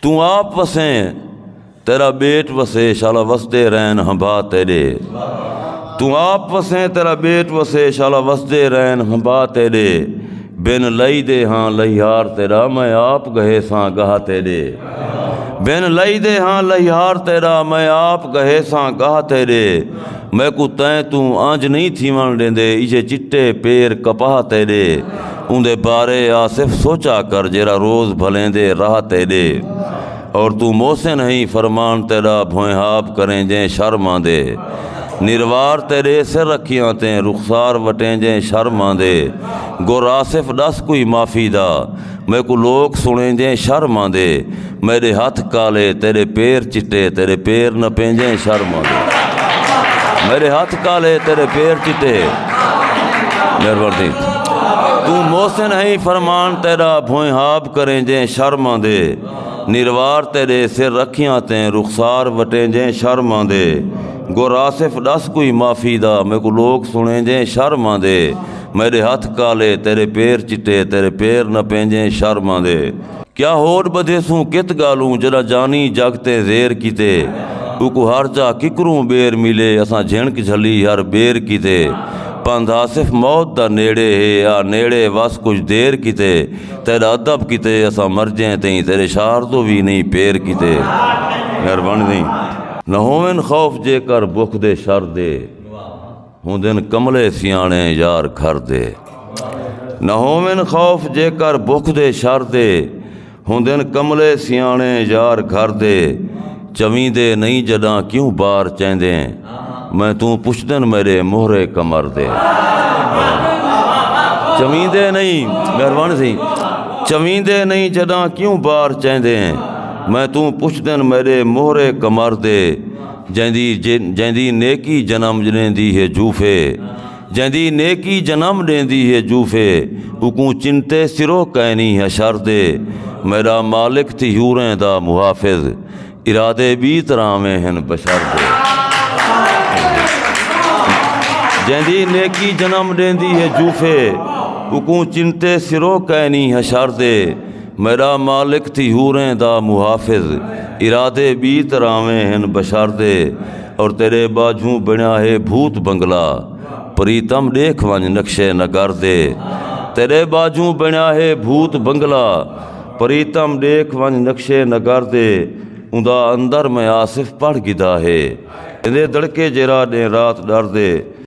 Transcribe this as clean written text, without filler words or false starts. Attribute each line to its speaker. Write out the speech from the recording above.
Speaker 1: तू आप वसें तेरा बेट वसे शाला वसदे रहन हंबा तेरे। तू आप वसें तेरा बेट वसे शाला वसदे रहन हंबा तेरे। बिन लई दे हाँ लहियार तेरा मैं आप गहे सां गाह तेरे। बिन लई दे हाँ लहियार तेरा मैं आप गहे सां गाह तेरे। मैं को तैं तू आंज नहीं थीवण देंदे इजे चिट्टे पेर कपाह तेरे। उंदे बारे आसिफ सोचा कर जेरा रोज़ भलेंदे राह तेरे। और तू मोसे नहीं फरमान तेरा भोहाब करें जै शर्मा दे। निर्वार तेरे सिर रखियां तें रुखसार वटें जै शर्मा दे। गुर आसिफ दस कोई माफ़ी दा मैं को लोग सुने जै शर्मा दे। मेरे हथ काले तेरे पैर चिट्टे तेरे पैर न पेंजे शर्मा दे। मेरे हाथ काले तेरे पैर चिट्टे मेहरबानी। तू मोसे नहीं फरमान तेरा भोहाब करें जै शर्मा दे। निर्वार तेरे सिर रखियां तें रुखसार वटें जै शर्मा दे। गुर आसिफ दस कोई माफ़ी दा मैं को लोग सुने जै शर्मा दे। मेरे हथ काले तेरे पैर चिट्टे तेरे पैर न पेंजे शर्मा दे। क्या होर बधे सूं कित गालूं जरा जानी जगते ज़ेर किते। उको हर जा किकरूं बेर मिले असां झिणक झली हर बेर किते। पंध आसिफ मौत दा नेड़े है आ नेड़े वस कुछ देर किते। तेरा अदब किते असां मरजें तई तेरे शारदो भी नहीं पेर किते। मेहरबानी नहीं न होवन खौफ जेकर बुख दे शर दे। हुंदन कमले सियाणे यार घर दे। न होवन खौफ जेकर बुख दे शर दे। हुंदन कमले सियाणे यार घर दे। चवींदे नहीं जदा क्यों बार चेंदे मैं तू पुछदन मेरे मोहरे कमर दे। चवींदे नहीं मेहरबानी सी चवींदे नहीं जदा क्यों बार चेंदे मैं तू पुछदन मेरे मोहरे कमर दे। जैंदी नेकी जन्म ॾेंदी है जूफे। जैंदी नेकी जन्म ॾेंदी है जूफे। उकू चिंते सिरो कैनी है शर दे। मेरा मालिक थी यूरें दा मुहाफिज इरादे भी तरह में हैं बशर दे। जैंदी नेकी जन्म ॾेंदी है जूफे। उकू चिंते सिरो कैनी है शर दे। मेरा मालिक थी हूरें दा मुहाफिज इरादे भी तरह में हैं बशर दे। और तेरे बाजू बना है भूत बंगला प्रीतम देख वंज नक्शे नगर दे। तेरे बाजू बना है भूत बंगला प्रीतम देख वंज नक्शे नगर दे। उंदा अंदर में आसिफ पढ़ गिदा है इंदे दड़के जेरा ने रात डर दे।